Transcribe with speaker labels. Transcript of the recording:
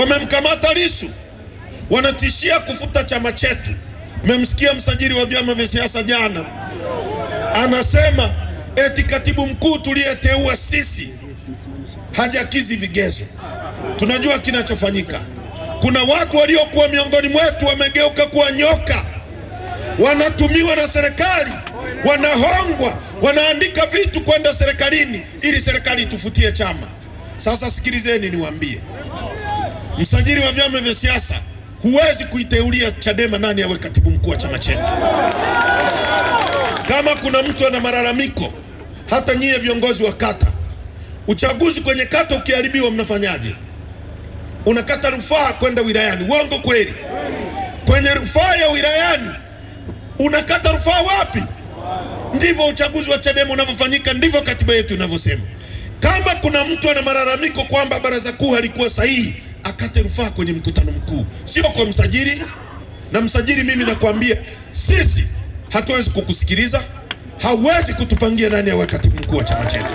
Speaker 1: Wamemkamata Lissu, wanatishia kufuta chama chetu. Mmemsikia msajili wa vyama vya siasa jana anasema eti katibu mkuu tuliyeteua sisi hajakizi vigezo. Tunajua kinachofanyika. Kuna watu waliokuwa miongoni mwetu wamegeuka kuwa nyoka, wanatumiwa na serikali, wanahongwa, wanaandika vitu kwenda serikalini ili serikali itufutie chama. Sasa sikilizeni niwaambie, msajili wa vyama vya siasa, huwezi kuiteulia Chadema nani awe katibu mkuu wa chama chetu. Kama kuna mtu ana malalamiko, hata nyie viongozi wa kata, uchaguzi kwenye kata ukiharibiwa mnafanyaje? Unakata rufaa kwenda wilayani. Uongo kweli? Kwenye rufaa ya wilayani unakata rufaa wapi? Ndivyo uchaguzi wa Chadema unavyofanyika, ndivyo katiba yetu inavyosema. Kama kuna mtu ana malalamiko kwamba baraza kuu halikuwa sahihi, akate rufaa kwenye mkutano mkuu, sio kwa msajili. Na msajili, mimi nakwambia, sisi hatuwezi kukusikiliza, hauwezi kutupangia nani awe katibu mkuu wa chama chetu.